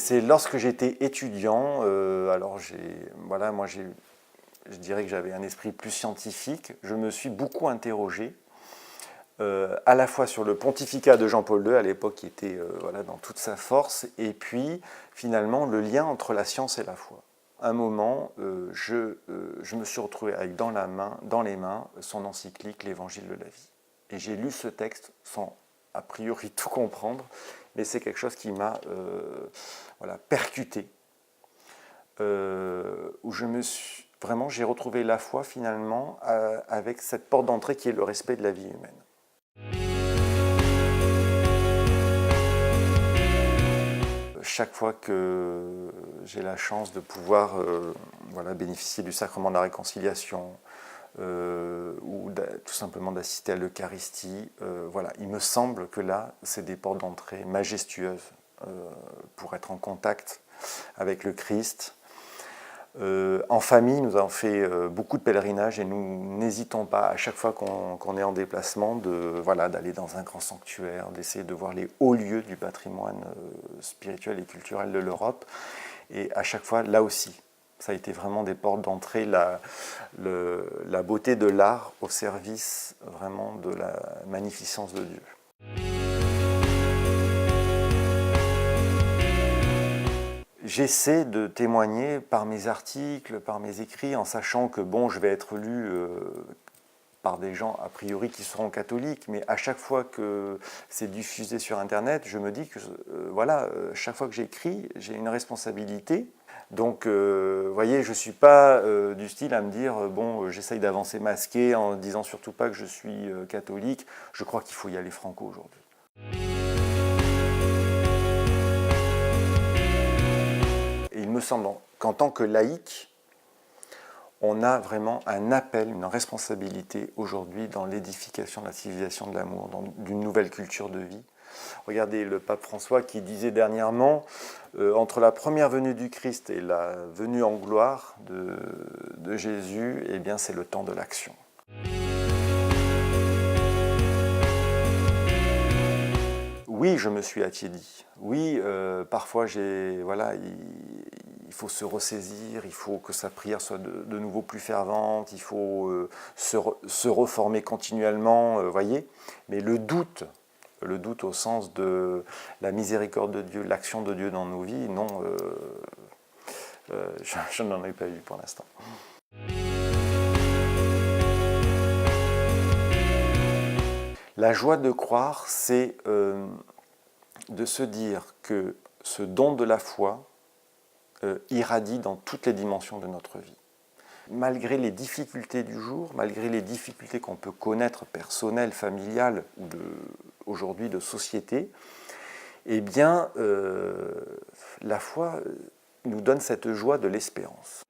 C'est lorsque j'étais étudiant, alors voilà, je dirais que j'avais un esprit plus scientifique, je me suis beaucoup interrogé, à la fois sur le pontificat de Jean-Paul II, à l'époque qui était voilà, dans toute sa force, et puis finalement le lien entre la science et la foi. À un moment, je me suis retrouvé avec dans les mains son encyclique, l'Évangile de la vie. Et j'ai lu ce texte sans a priori tout comprendre, mais c'est quelque chose qui m'a voilà, percuté, où vraiment j'ai retrouvé la foi finalement avec cette porte d'entrée qui est le respect de la vie humaine. Chaque fois que j'ai la chance de pouvoir voilà, bénéficier du sacrement de la réconciliation ou tout simplement d'assister à l'Eucharistie, voilà, il me semble que là, c'est des portes d'entrée majestueuses pour être en contact avec le Christ. En famille, nous avons fait beaucoup de pèlerinages et nous n'hésitons pas, à chaque fois qu'on est en déplacement, voilà, d'aller dans un grand sanctuaire, d'essayer de voir les hauts lieux du patrimoine spirituel et culturel de l'Europe. Et à chaque fois, là aussi, ça a été vraiment des portes d'entrée, la beauté de l'art au service vraiment de la magnificence de Dieu. J'essaie de témoigner par mes articles, par mes écrits, en sachant que bon, je vais être lu par des gens a priori qui seront catholiques, mais à chaque fois que c'est diffusé sur Internet, je me dis que voilà, chaque fois que j'écris, j'ai une responsabilité. Donc, vous voyez, je ne suis pas du style à me dire, bon, j'essaye d'avancer masqué en disant surtout pas que je suis catholique. Je crois qu'il faut y aller franco aujourd'hui. Et il me semble qu'en tant que laïc, on a vraiment un appel, une responsabilité aujourd'hui dans l'édification de la civilisation de l'amour, d'une nouvelle culture de vie. Regardez le pape François qui disait dernièrement entre la première venue du Christ et la venue en gloire de Jésus, eh bien c'est le temps de l'action. Oui, je me suis attiédi. Oui, parfois voilà, il faut se ressaisir, il faut que sa prière soit de nouveau plus fervente, il faut se reformer continuellement, voyez. Mais le doute au sens de la miséricorde de Dieu, l'action de Dieu dans nos vies, non, je n'en ai pas eu pour l'instant. La joie de croire, c'est de se dire que ce don de la foi irradie dans toutes les dimensions de notre vie. Malgré les difficultés du jour, malgré les difficultés qu'on peut connaître personnelles, familiales ou aujourd'hui de société, eh bien, la foi nous donne cette joie de l'espérance.